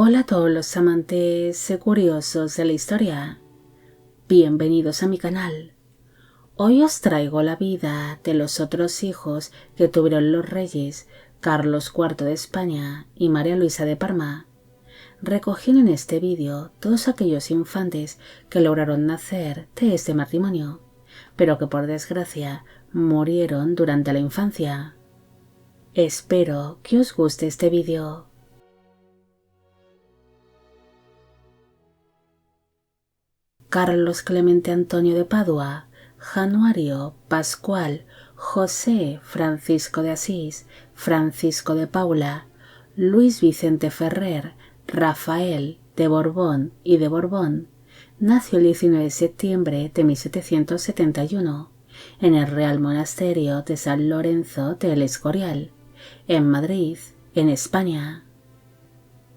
Hola a todos los amantes y curiosos de la historia. Bienvenidos a mi canal. Hoy os traigo la vida de los otros hijos que tuvieron los reyes Carlos IV de España y María Luisa de Parma, recogiendo en este vídeo todos aquellos infantes que lograron nacer de este matrimonio, pero que por desgracia murieron durante la infancia. Espero que os guste este vídeo. Carlos Clemente Antonio de Padua, Januario, Pascual, José Francisco de Asís, Francisco de Paula, Luis Vicente Ferrer, Rafael de Borbón y de Borbón, nació el 19 de septiembre de 1771 en el Real Monasterio de San Lorenzo de El Escorial, en Madrid, en España.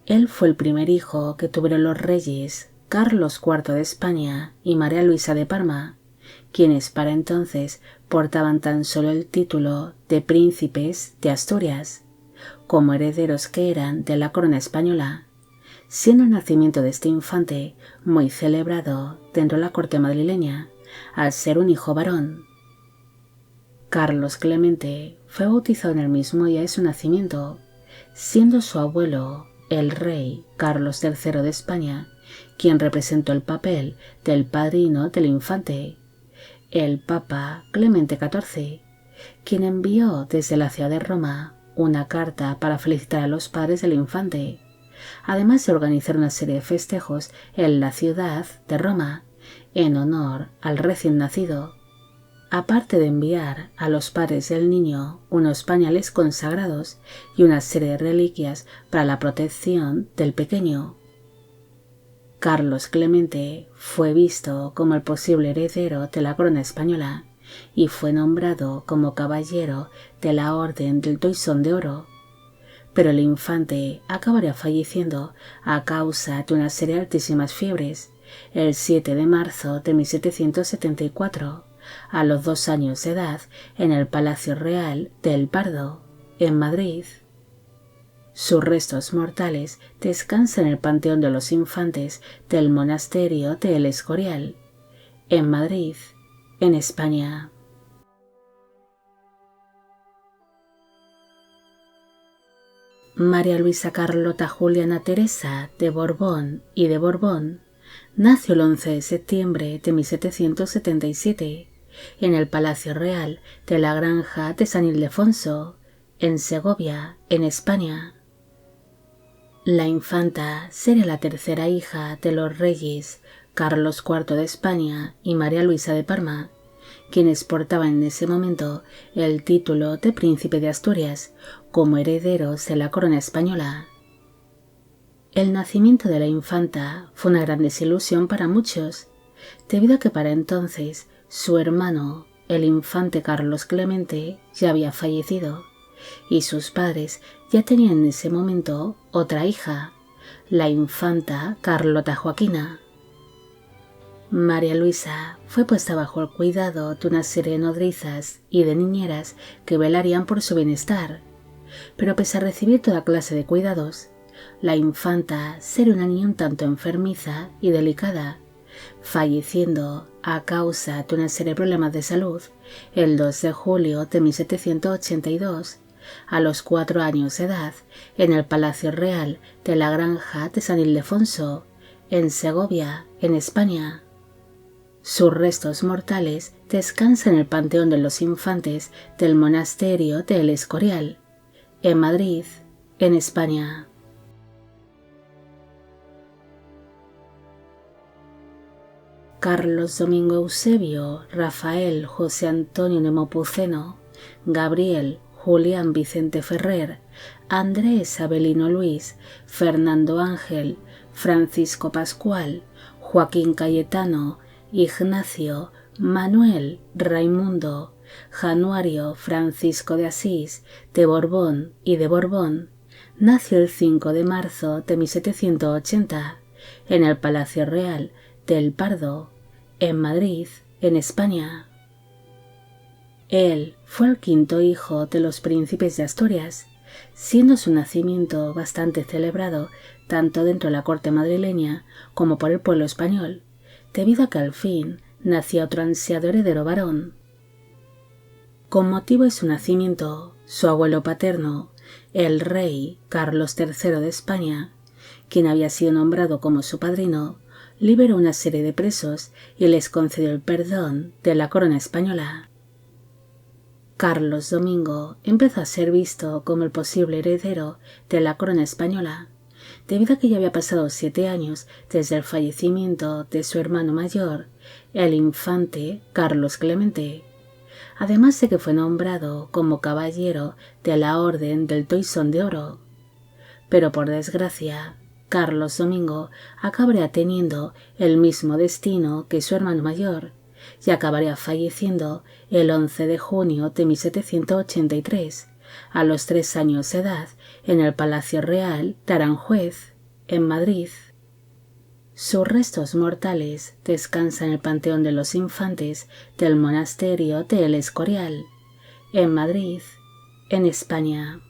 Él fue el primer hijo que tuvieron los reyes Carlos IV de España y María Luisa de Parma, quienes para entonces portaban tan solo el título de príncipes de Asturias, como herederos que eran de la corona española, siendo el nacimiento de este infante muy celebrado dentro de la corte madrileña, al ser un hijo varón. Carlos Clemente fue bautizado en el mismo día de su nacimiento, siendo su abuelo, el rey Carlos III de España, quien representó el papel del padrino del infante, el Papa Clemente XIV, quien envió desde la ciudad de Roma una carta para felicitar a los padres del infante, además de organizar una serie de festejos en la ciudad de Roma en honor al recién nacido, aparte de enviar a los padres del niño unos pañales consagrados y una serie de reliquias para la protección del pequeño. Carlos Clemente fue visto como el posible heredero de la corona española y fue nombrado como caballero de la Orden del Toisón de Oro, pero el infante acabaría falleciendo a causa de una serie de altísimas fiebres el 7 de marzo de 1774, a los 2 años de edad, en el Palacio Real del Pardo, en Madrid. Sus restos mortales descansan en el Panteón de los Infantes del Monasterio de El Escorial, en Madrid, en España. María Luisa Carlota Juliana Teresa de Borbón y de Borbón nació el 11 de septiembre de 1777 en el Palacio Real de la Granja de San Ildefonso, en Segovia, en España. La infanta sería la tercera hija de los reyes Carlos IV de España y María Luisa de Parma, quienes portaban en ese momento el título de príncipe de Asturias como herederos de la corona española. El nacimiento de la infanta fue una gran desilusión para muchos, debido a que para entonces su hermano, el infante Carlos Clemente, ya había fallecido, y sus padres ya tenían en ese momento otra hija, la infanta Carlota Joaquina. María Luisa fue puesta bajo el cuidado de una serie de nodrizas y de niñeras que velarían por su bienestar, pero pese a recibir toda clase de cuidados, la infanta sería una niña un tanto enfermiza y delicada, falleciendo a causa de una serie de problemas de salud el 2 de julio de 1782, a los 4 años de edad, en el Palacio Real de la Granja de San Ildefonso, en Segovia, en España. Sus restos mortales descansan en el Panteón de los Infantes del Monasterio de El Escorial, en Madrid, en España. Carlos Domingo Eusebio, Rafael José Antonio Nepomuceno, Gabriel Julián Vicente Ferrer, Andrés Avelino Luis, Fernando Ángel, Francisco Pascual, Joaquín Cayetano, Ignacio, Manuel, Raimundo, Januario Francisco de Asís, de Borbón y de Borbón, nació el 5 de marzo de 1780 en el Palacio Real del Pardo, en Madrid, en España. Él fue el quinto hijo de los príncipes de Asturias, siendo su nacimiento bastante celebrado tanto dentro de la corte madrileña como por el pueblo español, debido a que al fin nacía otro ansiado heredero varón. Con motivo de su nacimiento, su abuelo paterno, el rey Carlos III de España, quien había sido nombrado como su padrino, liberó una serie de presos y les concedió el perdón de la corona española. Carlos Domingo empezó a ser visto como el posible heredero de la corona española, debido a que ya había pasado 7 años desde el fallecimiento de su hermano mayor, el infante Carlos Clemente, además de que fue nombrado como caballero de la Orden del Toisón de Oro. Pero por desgracia, Carlos Domingo acabaría teniendo el mismo destino que su hermano mayor y acabaría falleciendo el 11 de junio de 1783, a los 3 años de edad, en el Palacio Real de Aranjuez, en Madrid. Sus restos mortales descansan en el Panteón de los Infantes del Monasterio de El Escorial, en Madrid, en España.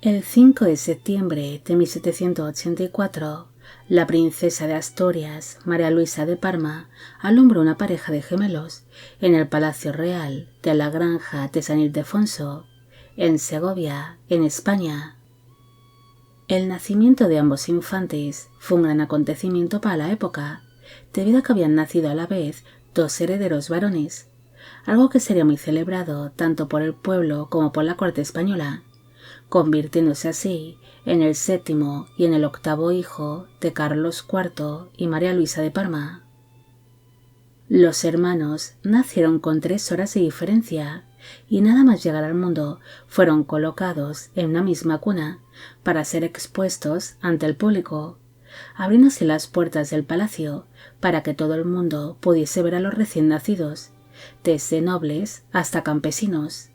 El 5 de septiembre de 1784, la princesa de Asturias, María Luisa de Parma, alumbró una pareja de gemelos en el Palacio Real de la Granja de San Ildefonso, en Segovia, en España. El nacimiento de ambos infantes fue un gran acontecimiento para la época, debido a que habían nacido a la vez 2 herederos varones, algo que sería muy celebrado tanto por el pueblo como por la corte española, convirtiéndose así en el 7º y en el 8º hijo de Carlos IV y María Luisa de Parma. Los hermanos nacieron con 3 horas de diferencia y nada más llegar al mundo fueron colocados en una misma cuna para ser expuestos ante el público, abriéndose las puertas del palacio para que todo el mundo pudiese ver a los recién nacidos, desde nobles hasta campesinos.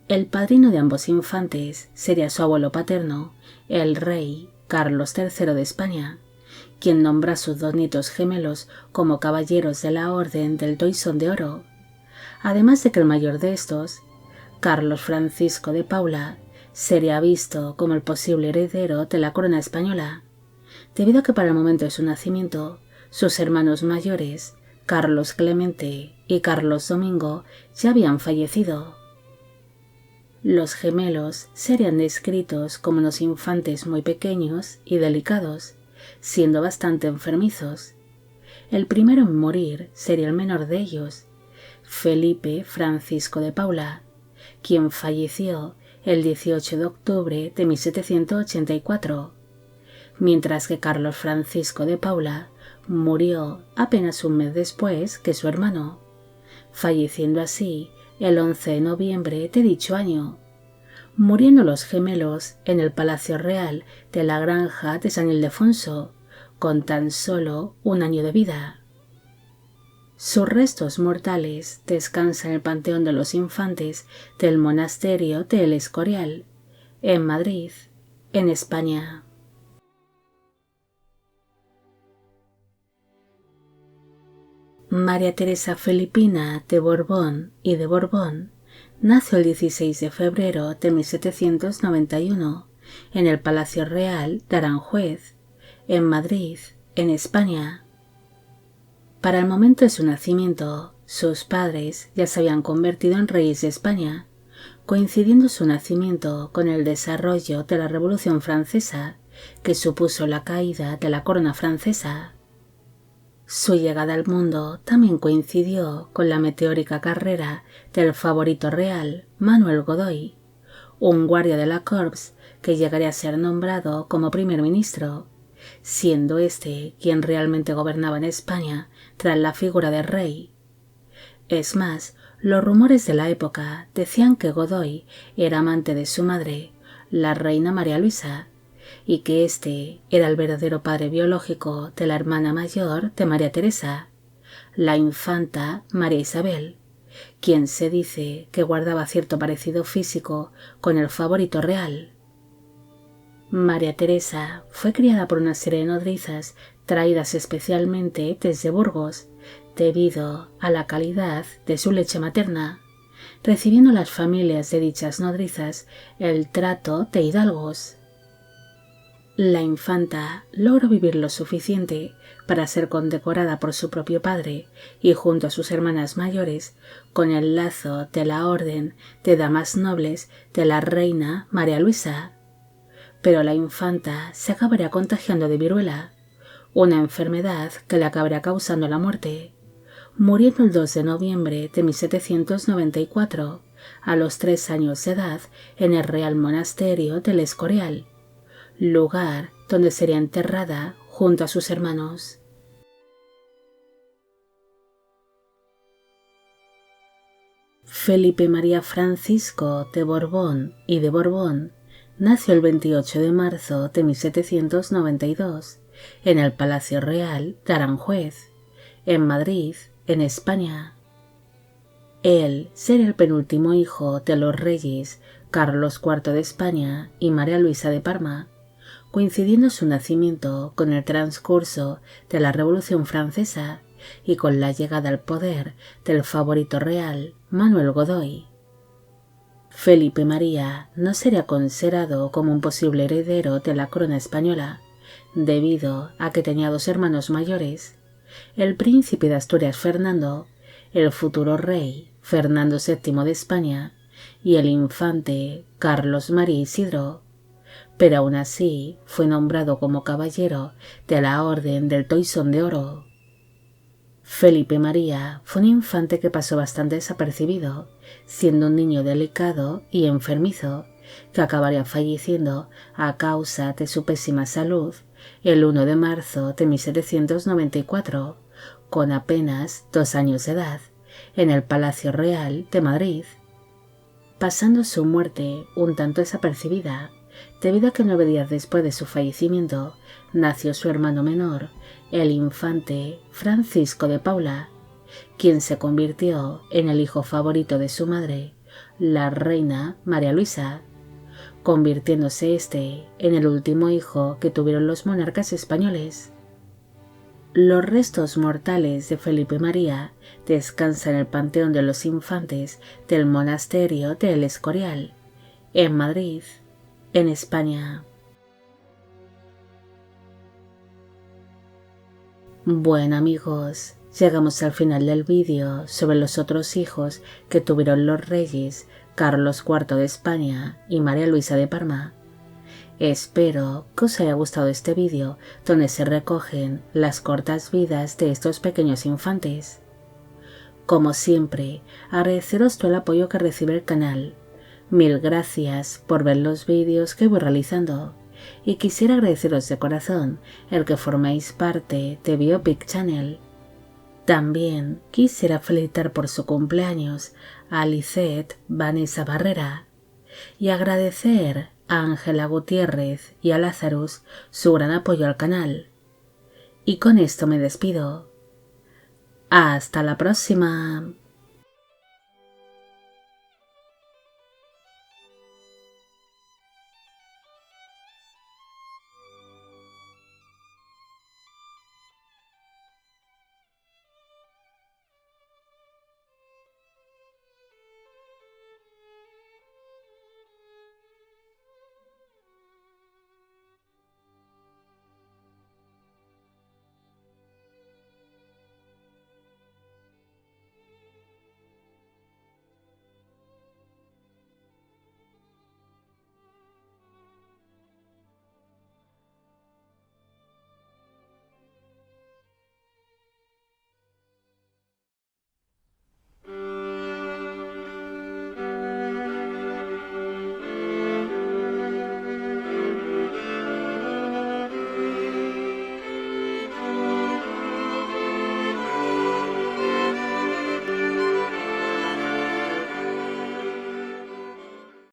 El padrino de ambos infantes sería su abuelo paterno, el rey Carlos III de España, quien nombra a sus 2 nietos gemelos como caballeros de la Orden del Toisón de Oro, además de que el mayor de estos, Carlos Francisco de Paula, sería visto como el posible heredero de la corona española, debido a que para el momento de su nacimiento, sus hermanos mayores, Carlos Clemente y Carlos Domingo, ya habían fallecido. Los gemelos serían descritos como unos infantes muy pequeños y delicados, siendo bastante enfermizos. El primero en morir sería el menor de ellos, Felipe Francisco de Paula, quien falleció el 18 de octubre de 1784, mientras que Carlos Francisco de Paula murió apenas un mes después que su hermano, falleciendo así el 11 de noviembre de dicho año, muriendo los gemelos en el Palacio Real de la Granja de San Ildefonso, con tan solo 1 año de vida. Sus restos mortales descansan en el Panteón de los Infantes del Monasterio de El Escorial, en Madrid, en España. María Teresa Felipina de Borbón y de Borbón nació el 16 de febrero de 1791 en el Palacio Real de Aranjuez, en Madrid, en España. Para el momento de su nacimiento, sus padres ya se habían convertido en reyes de España, coincidiendo su nacimiento con el desarrollo de la Revolución Francesa, que supuso la caída de la corona francesa. Su llegada al mundo también coincidió con la meteórica carrera del favorito real, Manuel Godoy, un guardia de la Corps que llegaría a ser nombrado como primer ministro, siendo este quien realmente gobernaba en España tras la figura del rey. Es más, los rumores de la época decían que Godoy era amante de su madre, la reina María Luisa, y que este era el verdadero padre biológico de la hermana mayor de María Teresa, la infanta María Isabel, quien se dice que guardaba cierto parecido físico con el favorito real. María Teresa fue criada por una serie de nodrizas traídas especialmente desde Burgos, debido a la calidad de su leche materna, recibiendo las familias de dichas nodrizas el trato de hidalgos. La infanta logró vivir lo suficiente para ser condecorada por su propio padre y junto a sus hermanas mayores con el lazo de la Orden de Damas Nobles de la reina María Luisa. Pero la infanta se acabaría contagiando de viruela, una enfermedad que le acabaría causando la muerte, muriendo el 2 de noviembre de 1794, a los 3 años de edad, en el Real Monasterio del Escorial, lugar donde sería enterrada junto a sus hermanos. Felipe María Francisco de Borbón y de Borbón nació el 28 de marzo de 1792 en el Palacio Real de Aranjuez, en Madrid, en España. Él sería el penúltimo hijo de los reyes Carlos IV de España y María Luisa de Parma, coincidiendo su nacimiento con el transcurso de la Revolución Francesa y con la llegada al poder del favorito real Manuel Godoy. Felipe María no sería considerado como un posible heredero de la corona española, debido a que tenía dos hermanos mayores, el príncipe de Asturias Fernando, el futuro rey Fernando VII de España y el infante Carlos María Isidro, pero aún así fue nombrado como caballero de la Orden del Toisón de Oro. Felipe María fue un infante que pasó bastante desapercibido, siendo un niño delicado y enfermizo, que acabaría falleciendo a causa de su pésima salud el 1 de marzo de 1794, con apenas 2 años de edad, en el Palacio Real de Madrid, pasando su muerte un tanto desapercibida, debido a que 9 días después de su fallecimiento nació su hermano menor, el infante Francisco de Paula, quien se convirtió en el hijo favorito de su madre, la reina María Luisa, convirtiéndose este en el último hijo que tuvieron los monarcas españoles. Los restos mortales de Felipe María descansan en el Panteón de los Infantes del Monasterio del Escorial, en Madrid, en España. Bueno amigos, llegamos al final del vídeo sobre los otros hijos que tuvieron los reyes Carlos IV de España y María Luisa de Parma. Espero que os haya gustado este vídeo donde se recogen las cortas vidas de estos pequeños infantes. Como siempre, agradeceros todo el apoyo que recibe el canal. Mil gracias por ver los vídeos que voy realizando. Y quisiera agradeceros de corazón el que forméis parte de Biopic Channel. También quisiera felicitar por su cumpleaños a Lisette Vanessa Barrera y agradecer a Ángela Gutiérrez y a Lazarus su gran apoyo al canal. Y con esto me despido. ¡Hasta la próxima!